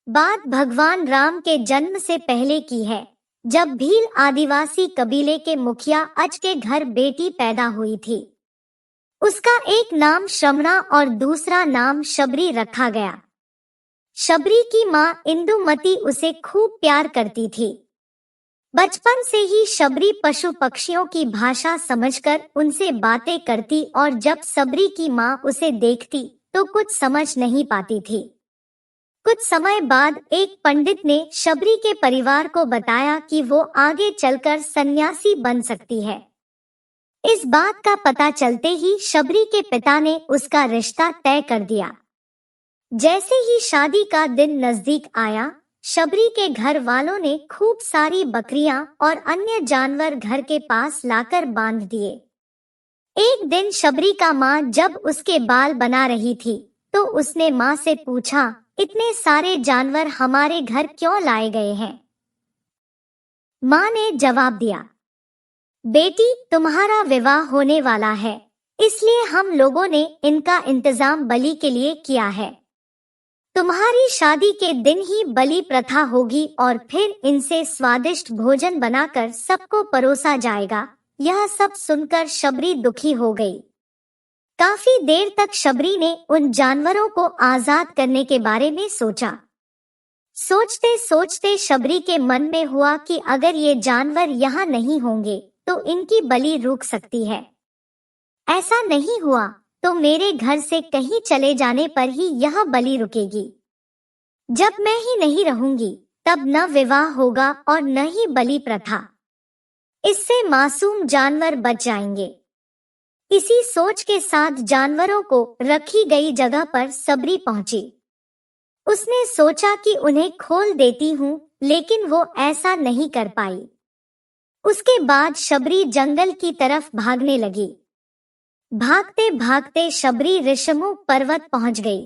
बात भगवान राम के जन्म से पहले की है, जब भील आदिवासी कबीले के मुखिया अज के घर बेटी पैदा हुई थी। उसका एक नाम श्रमणा और दूसरा नाम शबरी रखा गया। शबरी की माँ इंदुमती उसे खूब प्यार करती थी। बचपन से ही शबरी पशु पक्षियों की भाषा समझकर उनसे बातें करती और जब शबरी की माँ उसे देखती तो कुछ समझ नहीं पाती थी। कुछ समय बाद एक पंडित ने शबरी के परिवार को बताया कि वो आगे चलकर सन्यासी बन सकती है। इस बात का पता चलते ही शबरी के पिता ने उसका रिश्ता तय कर दिया। जैसे ही शादी का दिन नजदीक आया, शबरी के घर वालों ने खूब सारी बकरियां और अन्य जानवर घर के पास लाकर बांध दिए। एक दिन शबरी का माँ जब उसके बाल बना रही थी तो उसने माँ से पूछा, इतने सारे जानवर हमारे घर क्यों लाए गए हैं? माँ ने जवाब दिया, बेटी तुम्हारा विवाह होने वाला है, इसलिए हम लोगों ने इनका इंतजाम बलि के लिए किया है। तुम्हारी शादी के दिन ही बलि प्रथा होगी और फिर इनसे स्वादिष्ट भोजन बनाकर सबको परोसा जाएगा। यह सब सुनकर शबरी दुखी हो गई। काफी देर तक शबरी ने उन जानवरों को आजाद करने के बारे में सोचा। सोचते सोचते शबरी के मन में हुआ कि अगर ये जानवर यहाँ नहीं होंगे तो इनकी बलि रुक सकती है। ऐसा नहीं हुआ तो मेरे घर से कहीं चले जाने पर ही यह बलि रुकेगी। जब मैं ही नहीं रहूंगी तब न विवाह होगा और न ही बलि प्रथा। इससे मासूम जानवर बच जाएंगे। इसी सोच के साथ जानवरों को रखी गई जगह पर शबरी पहुंची। उसने सोचा कि उन्हें खोल देती हूँ, लेकिन वो ऐसा नहीं कर पाई। उसके बाद शबरी जंगल की तरफ भागने लगी। भागते भागते शबरी ऋषिमुख पर्वत पहुंच गई।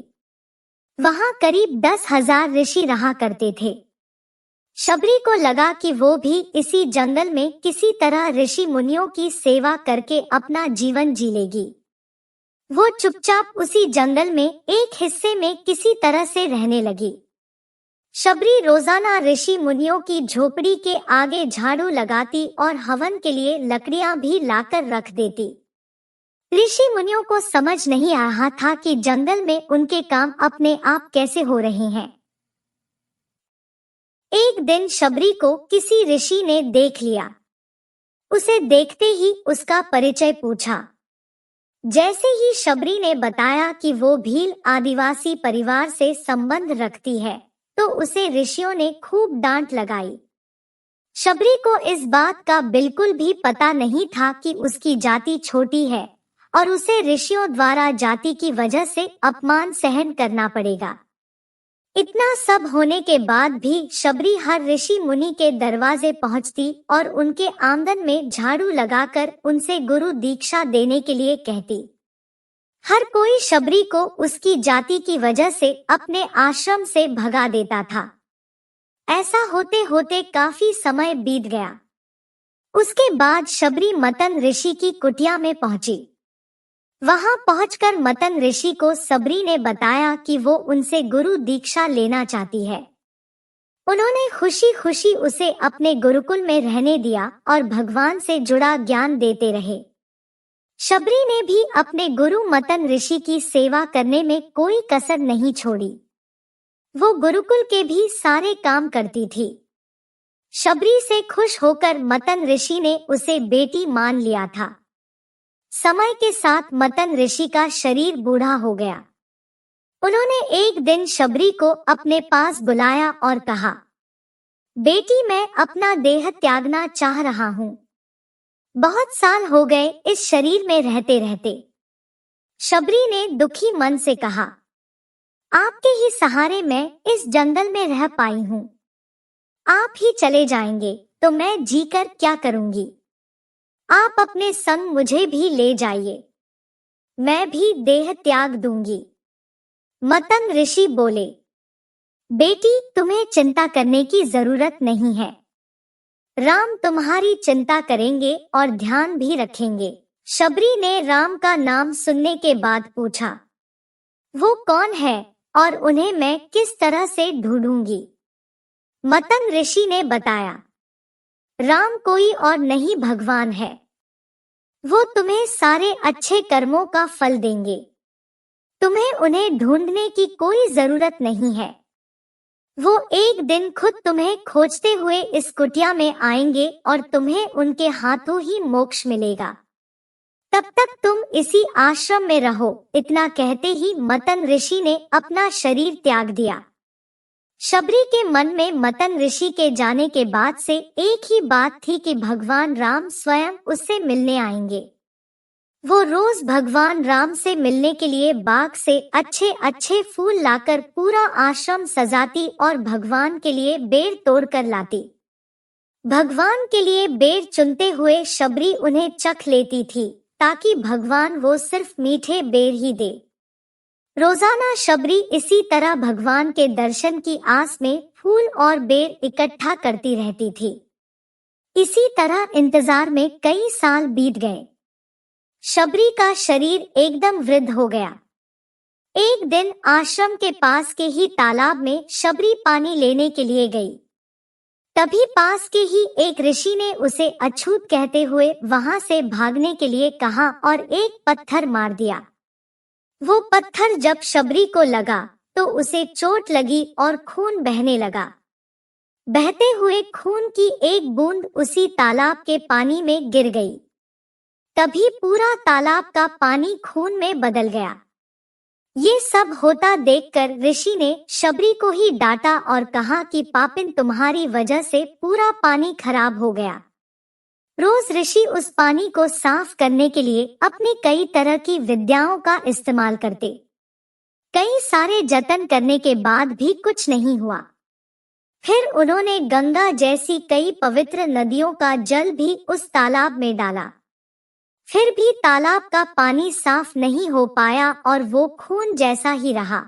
वहां करीब 10,000 ऋषि रहा करते थे। शबरी को लगा कि वो भी इसी जंगल में किसी तरह ऋषि मुनियों की सेवा करके अपना जीवन जी लेगी। वो चुपचाप उसी जंगल में एक हिस्से में किसी तरह से रहने लगी। शबरी रोजाना ऋषि मुनियों की झोपड़ी के आगे झाड़ू लगाती और हवन के लिए लकड़ियां भी लाकर रख देती। ऋषि मुनियों को समझ नहीं आ रहा था कि जंगल में उनके काम अपने आप कैसे हो रहे हैं। एक दिन शबरी को किसी ऋषि ने देख लिया। उसे देखते ही उसका परिचय पूछा। जैसे ही शबरी ने बताया कि वो भील आदिवासी परिवार से संबंध रखती है, तो उसे ऋषियों ने खूब डांट लगाई। शबरी को इस बात का बिल्कुल भी पता नहीं था कि उसकी जाति छोटी है और उसे ऋषियों द्वारा जाति की वजह से अपमान सहन करना पड़ेगा। इतना सब होने के बाद भी शबरी हर ऋषि मुनि के दरवाजे पहुंचती और उनके आंगन में झाड़ू लगाकर उनसे गुरु दीक्षा देने के लिए कहती। हर कोई शबरी को उसकी जाति की वजह से अपने आश्रम से भगा देता था। ऐसा होते होते काफी समय बीत गया। उसके बाद शबरी मतन ऋषि की कुटिया में पहुंची। वहां पहुंचकर मतन ऋषि को शबरी ने बताया कि वो उनसे गुरु दीक्षा लेना चाहती है। उन्होंने खुशी खुशी उसे अपने गुरुकुल में रहने दिया और भगवान से जुड़ा ज्ञान देते रहे। शबरी ने भी अपने गुरु मतन ऋषि की सेवा करने में कोई कसर नहीं छोड़ी। वो गुरुकुल के भी सारे काम करती थी। शबरी से खुश होकर मतन ऋषि ने उसे बेटी मान लिया था। समय के साथ मतन ऋषि का शरीर बूढ़ा हो गया। उन्होंने एक दिन शबरी को अपने पास बुलाया और कहा, बेटी मैं अपना देह त्यागना चाह रहा हूँ। बहुत साल हो गए इस शरीर में रहते रहते। शबरी ने दुखी मन से कहा, आपके ही सहारे मैं इस जंगल में रह पाई हूँ। आप ही चले जाएंगे तो मैं जीकर क्या करूंगी? आप अपने संग मुझे भी ले जाइए, मैं भी देह त्याग दूंगी। मतन ऋषि बोले, बेटी तुम्हें चिंता करने की जरूरत नहीं है। राम तुम्हारी चिंता करेंगे और ध्यान भी रखेंगे। शबरी ने राम का नाम सुनने के बाद पूछा, वो कौन है और उन्हें मैं किस तरह से ढूंढूंगी। मतंग ऋषि ने बताया, राम कोई और नहीं भगवान है। वो तुम्हें सारे अच्छे कर्मों का फल देंगे। तुम्हें उन्हें ढूंढने की कोई जरूरत नहीं है। वो एक दिन खुद तुम्हें खोजते हुए इस कुटिया में आएंगे और तुम्हें उनके हाथों ही मोक्ष मिलेगा। तब तक तुम इसी आश्रम में रहो। इतना कहते ही मतन ऋषि ने अपना शरीर त्याग दिया। शबरी के मन में मतन ऋषि के जाने के बाद से एक ही बात थी कि भगवान राम स्वयं उससे मिलने आएंगे। वो रोज भगवान राम से मिलने के लिए बाग से अच्छे अच्छे फूल लाकर पूरा आश्रम सजाती और भगवान के लिए बेर तोड़कर लाती। भगवान के लिए बेर चुनते हुए शबरी उन्हें चख लेती थी ताकि भगवान वो सिर्फ मीठे बेर ही दे। रोजाना शबरी इसी तरह भगवान के दर्शन की आस में फूल और बेर इकट्ठा करती रहती थी। इसी तरह इंतजार में कई साल बीत गए। शबरी का शरीर एकदम वृद्ध हो गया। एक दिन आश्रम के पास के ही तालाब में शबरी पानी लेने के लिए गई। तभी पास के ही एक ऋषि ने उसे अछूत कहते हुए वहां से भागने के लिए कहा और एक पत्थर मार दिया। वो पत्थर जब शबरी को लगा तो उसे चोट लगी और खून बहने लगा। बहते हुए खून की एक बूंद उसी तालाब के पानी में गिर गई। तभी पूरा तालाब का पानी खून में बदल गया। ये सब होता देखकर ऋषि ने शबरी को ही डांटा और कहा कि पापिन, तुम्हारी वजह से पूरा पानी खराब हो गया। रोज ऋषि उस पानी को साफ करने के लिए अपनी कई तरह की विद्याओं का इस्तेमाल करते। कई सारे जतन करने के बाद भी कुछ नहीं हुआ। फिर उन्होंने गंगा जैसी कई पवित्र नदियों का जल भी उस तालाब में डाला। फिर भी तालाब का पानी साफ नहीं हो पाया और वो खून जैसा ही रहा।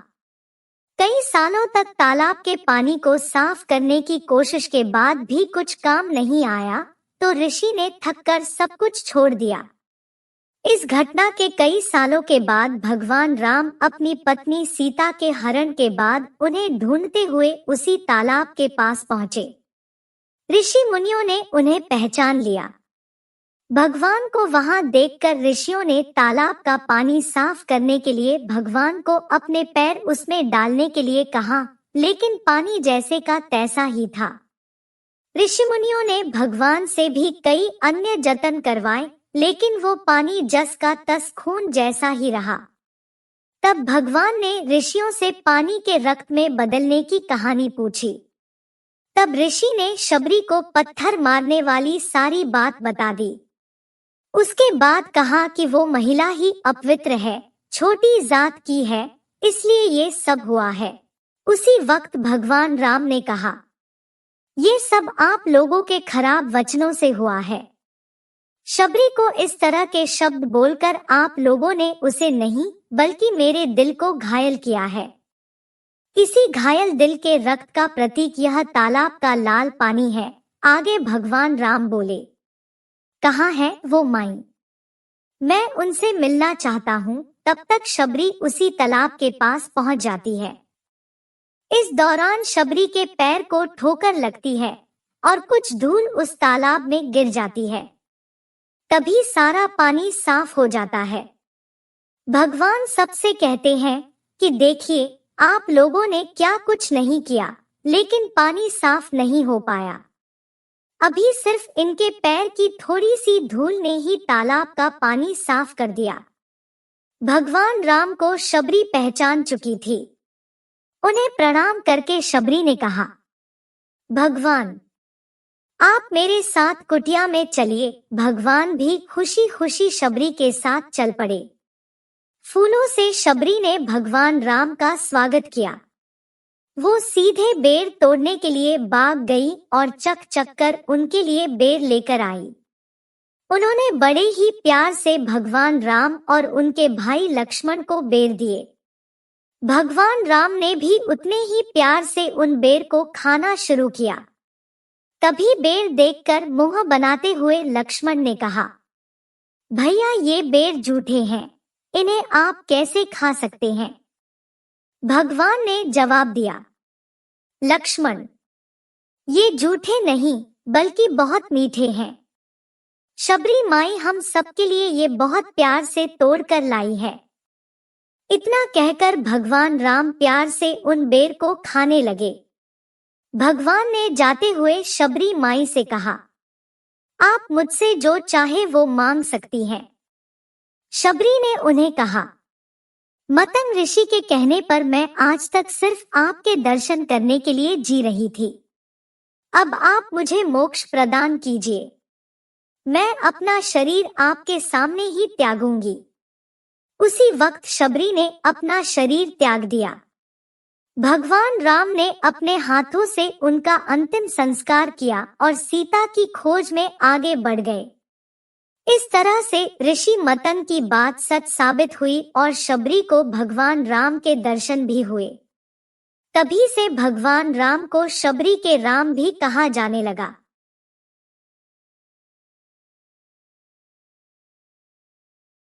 कई सालों तक तालाब के पानी को साफ करने की कोशिश के बाद भी कुछ काम नहीं आया तो ऋषि ने थककर सब कुछ छोड़ दिया। इस घटना के कई सालों के बाद भगवान राम अपनी पत्नी सीता के हरण के बाद उन्हें ढूंढते हुए उसी तालाब के पास पहुंचे। ऋषि मुनियों ने उन्हें पहचान लिया। भगवान को वहां देखकर ऋषियों ने तालाब का पानी साफ करने के लिए भगवान को अपने पैर उसमें डालने के लिए कहा, लेकिन पानी जैसे का तैसा ही था। ऋषि मुनियों ने भगवान से भी कई अन्य जतन करवाए, लेकिन वो पानी जस का तस खून जैसा ही रहा। तब भगवान ने ऋषियों से पानी के रक्त में बदलने की कहानी पूछी। तब ऋषि ने शबरी को पत्थर मारने वाली सारी बात बता दी। उसके बाद कहा कि वो महिला ही अपवित्र है, छोटी जात की है, इसलिए ये सब हुआ है। उसी वक्त भगवान राम ने कहा, ये सब आप लोगों के खराब वचनों से हुआ है। शबरी को इस तरह के शब्द बोलकर आप लोगों ने उसे नहीं बल्कि मेरे दिल को घायल किया है। इसी घायल दिल के रक्त का प्रतीक यह तालाब का लाल पानी है। आगे भगवान राम बोले, कहाँ है वो माई? मैं उनसे मिलना चाहता हूँ। तब तक शबरी उसी तालाब के पास पहुँच जाती है। इस दौरान शबरी के पैर को ठोकर लगती है और कुछ धूल उस तालाब में गिर जाती है। तभी सारा पानी साफ हो जाता है। भगवान सबसे कहते हैं कि देखिए, आप लोगों ने क्या कुछ नहीं किया, लेकिन पानी साफ नहीं हो पाया। अभी सिर्फ इनके पैर की थोड़ी सी धूल ने ही तालाब का पानी साफ कर दिया। भगवान राम को शबरी पहचान चुकी थी। उन्हें प्रणाम करके शबरी ने कहा, भगवान, आप मेरे साथ कुटिया में चलिए। भगवान भी खुशी खुशी शबरी के साथ चल पड़े। फूलों से शबरी ने भगवान राम का स्वागत किया। वो सीधे बेर तोड़ने के लिए बाग गई और चक चक कर उनके लिए बेर लेकर आई। उन्होंने बड़े ही प्यार से भगवान राम और उनके भाई लक्ष्मण को बेर दिए। भगवान राम ने भी उतने ही प्यार से उन बेर को खाना शुरू किया। तभी बेर देखकर मुंह बनाते हुए लक्ष्मण ने कहा, भैया, ये बेर जूठे हैं, इन्हें आप कैसे खा सकते हैं? भगवान ने जवाब दिया, लक्ष्मण, ये जूठे नहीं बल्कि बहुत मीठे हैं। शबरी माई हम सबके लिए ये बहुत प्यार से तोड़ कर लाई है। इतना कहकर भगवान राम प्यार से उन बेर को खाने लगे। भगवान ने जाते हुए शबरी माई से कहा, आप मुझसे जो चाहे वो मांग सकती हैं। शबरी ने उन्हें कहा, मतंग ऋषि के कहने पर मैं आज तक सिर्फ आपके दर्शन करने के लिए जी रही थी। अब आप मुझे मोक्ष प्रदान कीजिए। मैं अपना शरीर आपके सामने ही त्यागूंगी। उसी वक्त शबरी ने अपना शरीर त्याग दिया। भगवान राम ने अपने हाथों से उनका अंतिम संस्कार किया और सीता की खोज में आगे बढ़ गए। इस तरह से ऋषि मतंग की बात सच साबित हुई और शबरी को भगवान राम के दर्शन भी हुए। तभी से भगवान राम को शबरी के राम भी कहा जाने लगा।